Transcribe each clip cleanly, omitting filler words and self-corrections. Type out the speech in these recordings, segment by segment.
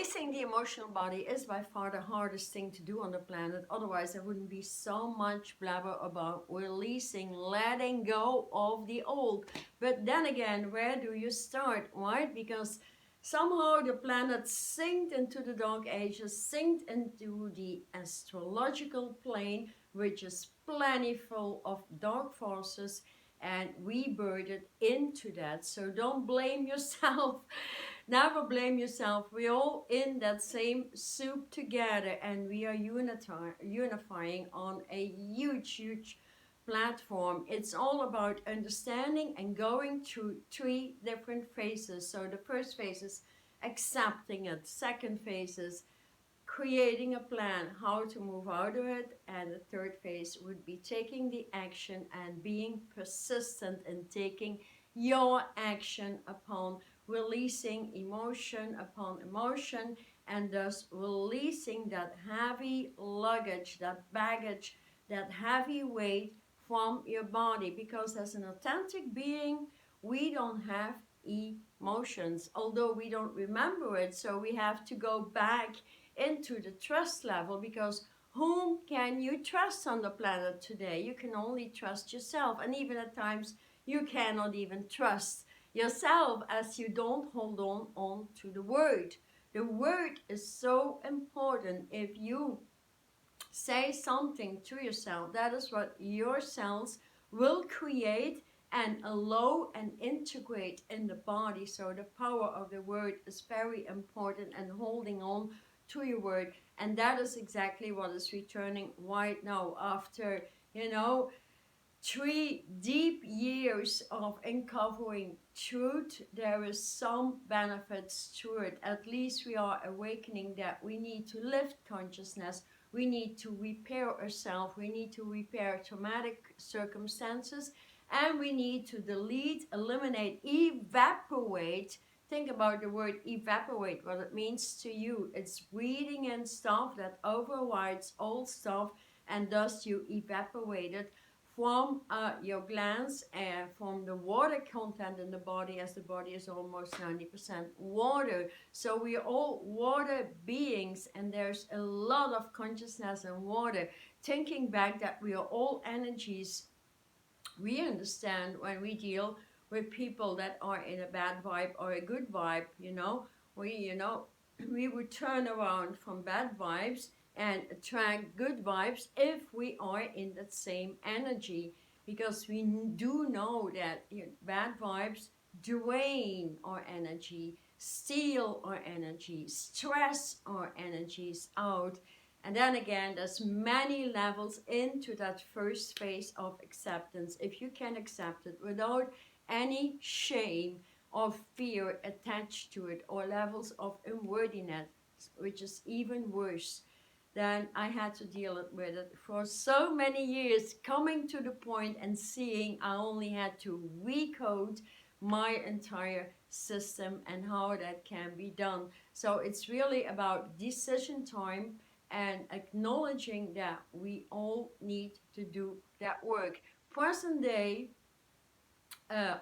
Releasing the emotional body is by far the hardest thing to do on the planet. Otherwise, there wouldn't be so much blabber about releasing, letting go of the old. But then again, where do you start, right? Because somehow the planet sinked into the dark ages, sinked into the astrological plane, which is plentiful of dark forces, and we birthed into that. So don't blame yourself. Never blame yourself. We're all in that same soup together, and we are unifying on a huge platform. It's all about understanding and going through 3 different phases. So the first phase is accepting it. Second phase is creating a plan how to move out of it, and the third phase would be taking the action and being persistent in taking your action upon releasing emotion upon emotion, and thus releasing that heavy luggage, that baggage, that heavy weight from your body. Because as an authentic being, we don't have emotions, although we don't remember it. So we have to go back into the trust level, because whom can you trust on the planet today? You can only trust yourself, and even at times you cannot even trust yourself, as you don't hold on to the word. The word is so important. If you say something to yourself, that is what your cells will create and allow and integrate in the body. So the power of the word is very important, and holding on to your word. And that is exactly what is returning right now after, 3 deep years of uncovering truth. There is some benefits to it. At least we are awakening that we need to lift consciousness. We need to repair ourselves. We need to repair traumatic circumstances. And we need to delete, eliminate, evaporate. Think about the word evaporate, what it means to you. It's breathing in stuff that overrides old stuff, and thus you evaporate it from your glands and from the water content in the body, as the body is almost 90% water. So we are all water beings, and there's a lot of consciousness in water. Thinking back that we are all energies, we understand when we deal with people that are in a bad vibe or a good vibe, we would turn around from bad vibes and attract good vibes if we are in that same energy, because we do know that bad vibes drain our energy, steal our energy, stress our energies out. And then again, there's many levels into that first phase of acceptance. If you can accept it without any shame or fear attached to it, or levels of unworthiness, which is even worse, then I had to deal with it for so many years, coming to the point and seeing I only had to recode my entire system and how that can be done. So it's really about decision time and acknowledging that we all need to do that work. Present day,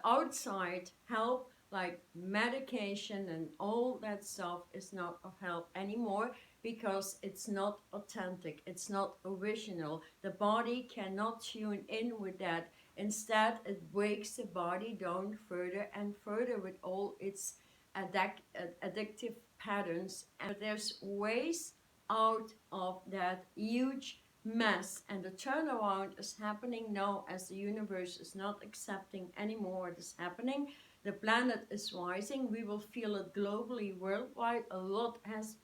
outside help like medication and all that stuff is not of help anymore, because it's not authentic, it's not original. The body cannot tune in with that. Instead, it breaks the body down further and further with all its addictive patterns. And there's ways out of that huge mess, and the turnaround is happening now, as the universe is not accepting anymore what is happening. The planet is rising. We will feel it globally, worldwide. A lot has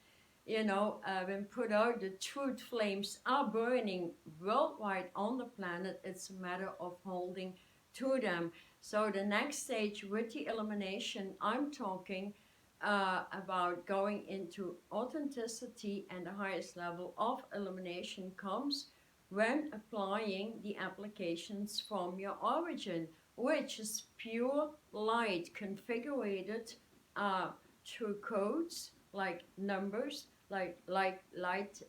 been put out. The truth flames are burning worldwide on the planet. It's a matter of holding to them. So the next stage with the elimination, I'm talking about going into authenticity, and the highest level of elimination comes when applying the applications from your origin, which is pure light configured through codes like numbers, like light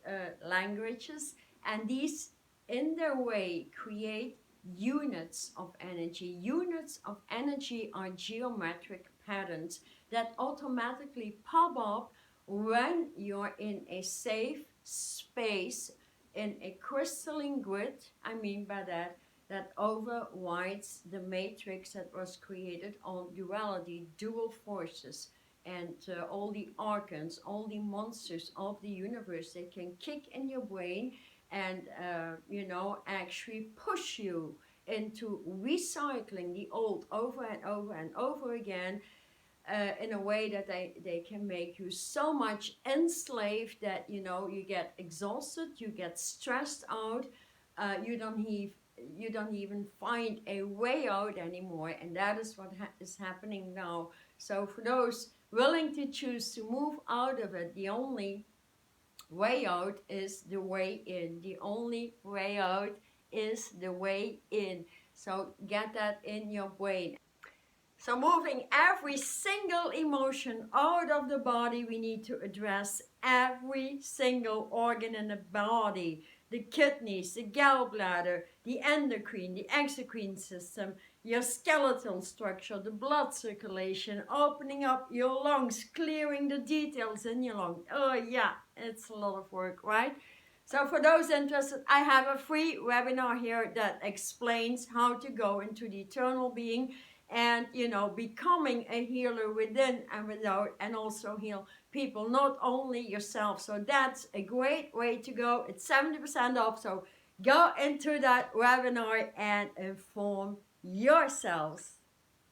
languages, and these in their way create units of energy. Units of energy are geometric patterns that automatically pop up when you're in a safe space, in a crystalline grid. I mean by that, that overrides the matrix that was created on duality, dual forces, and all the archons, all the monsters of the universe. They can kick in your brain and, actually push you into recycling the old over and over and over again, in a way that they can make you so much enslaved that you get exhausted, you get stressed out, you don't even find a way out anymore, and that is what is happening now. So for those willing to choose to move out of it, the only way out is the way in. The only way out is the way in. So get that in your brain. So moving every single emotion out of the body, we need to address every single organ in the body. The kidneys, the gallbladder, the endocrine, the exocrine system, your skeletal structure, the blood circulation, opening up your lungs, clearing the details in your lung. Oh yeah, it's a lot of work, right? So for those interested, I have a free webinar here that explains how to go into the eternal being and becoming a healer within and without, and also heal people, not only yourself. So that's a great way to go. It's 70% off, so go into that webinar and inform yourselves.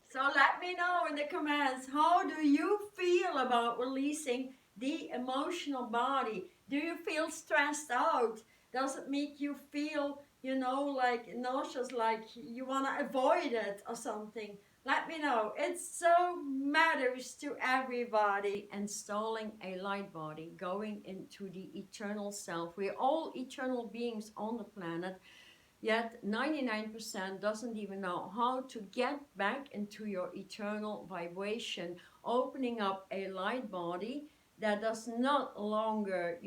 So let me know in the comments, how do you feel about releasing the emotional body? Do you feel stressed out? Does it make you feel, like nauseous, like you want to avoid it or something? Let me know. It so matters to everybody. Installing a light body, going into the eternal self. We're all eternal beings on the planet. Yet 99% doesn't even know how to get back into your eternal vibration, opening up a light body that does not longer,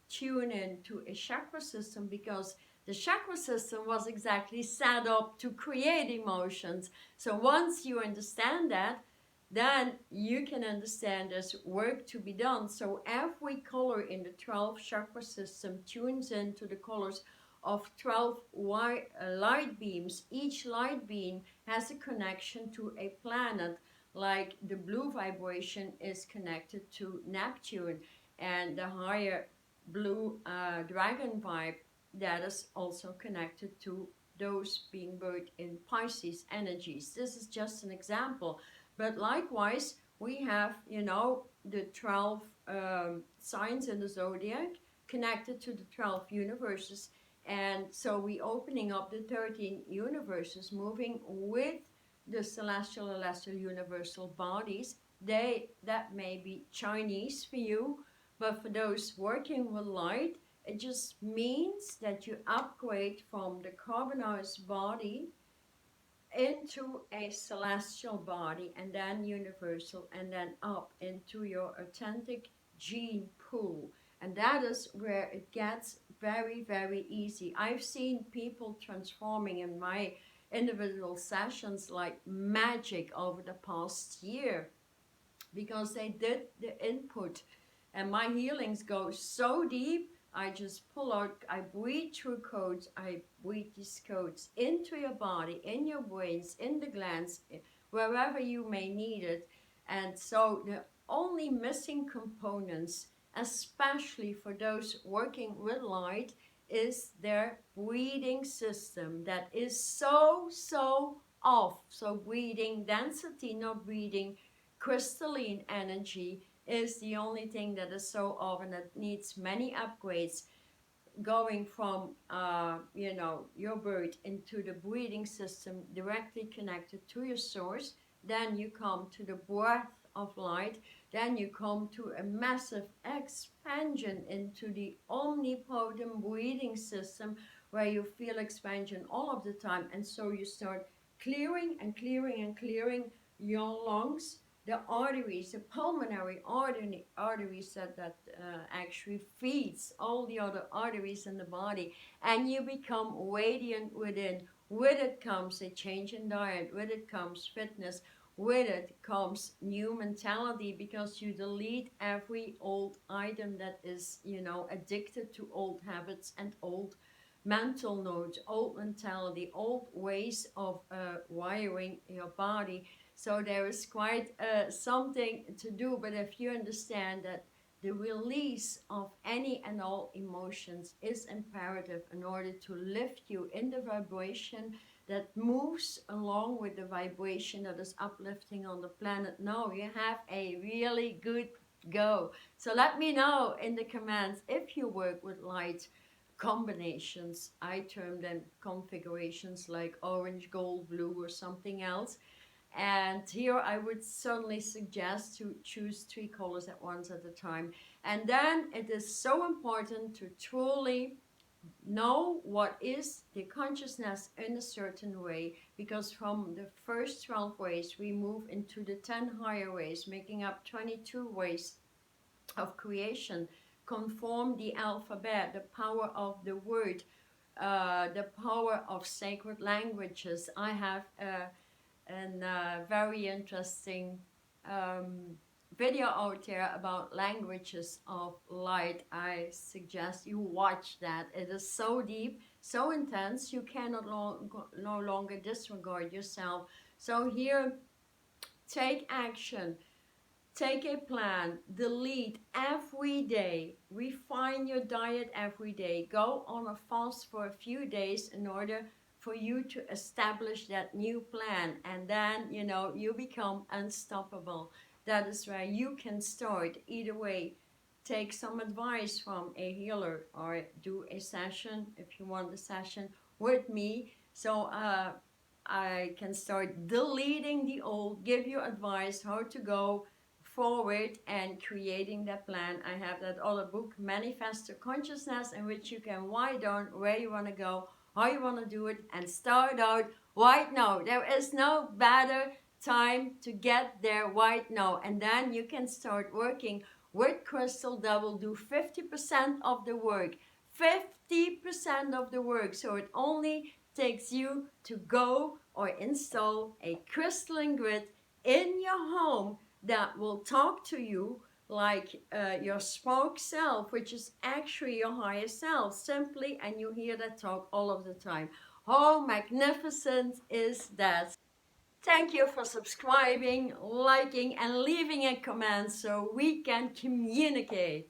tune in to a chakra system, because the chakra system was exactly set up to create emotions. So once you understand that, then you can understand there's work to be done. So every color in the 12 chakra system tunes into the colors of 12 light beams. Each light beam has a connection to a planet, like the blue vibration is connected to Neptune, and the higher blue dragon vibe, that is also connected to those being birthed in Pisces energies. This is just an example, but likewise we have the 12 signs in the zodiac connected to the 12 universes. And so we opening up the 13 universes, moving with the celestial, celestial, universal bodies. That may be Chinese for you, but for those working with light, it just means that you upgrade from the carbonized body into a celestial body, and then universal, and then up into your authentic gene pool. And that is where it gets very, very easy. I've seen people transforming in my individual sessions like magic over the past year, because they did the input, and my healings go so deep. I just pull out, I breathe through codes, I breathe these codes into your body, in your brains, in the glands, wherever you may need it. And so the only missing components, especially for those working with light, is their breathing system that is so off. So breathing density, not breathing crystalline energy, is the only thing that is so off, and that needs many upgrades, going from your birth into the breathing system directly connected to your source. Then you come to the breath of light. Then you come to a massive expansion into the omnipotent breathing system, where you feel expansion all of the time. And so you start clearing and clearing and clearing your lungs, the arteries, the pulmonary arteries that actually feeds all the other arteries in the body, and you become radiant within. With it comes a change in diet, with it comes fitness, with it comes new mentality, because you delete every old item that is, you know, addicted to old habits and old mental nodes, old mentality, old ways of wiring your body. So there is quite something to do, but if you understand that the release of any and all emotions is imperative in order to lift you in the vibration that moves along with the vibration that is uplifting on the planet. No, you have a really good go. So let me know in the comments if you work with light combinations. I term them configurations, like orange, gold, blue, or something else. And here I would certainly suggest to choose 3 colors at once at a time. And then it is so important to truly know what is the consciousness in a certain way, because from the first 12 ways we move into the 10 higher ways, making up 22 ways of creation. Conform the alphabet, the power of the word, the power of sacred languages. I have a very interesting video out there about languages of light. I suggest you watch that. It is so deep, so intense, you cannot no longer disregard yourself. So here, take action. Take a plan, delete every day, refine your diet every day, go on a fast for a few days in order for you to establish that new plan, and then, you know, you become unstoppable. That is where you can start. Either way, take some advice from a healer or do a session if you want a session with me. So I can start deleting the old, give you advice how to go forward and creating that plan. I have that other book, Manifest Your Consciousness, in which you can write down where you want to go, how you want to do it, and start out right now. There is no better time to get there right now. And then you can start working with Crystal that will do 50% of the work. 50% of the work. So it only takes you to go or install a crystalline grid in your home that will talk to you like your spark self, which is actually your higher self, simply, and you hear that talk all of the time. How magnificent is that? Thank you for subscribing, liking, and leaving a comment so we can communicate.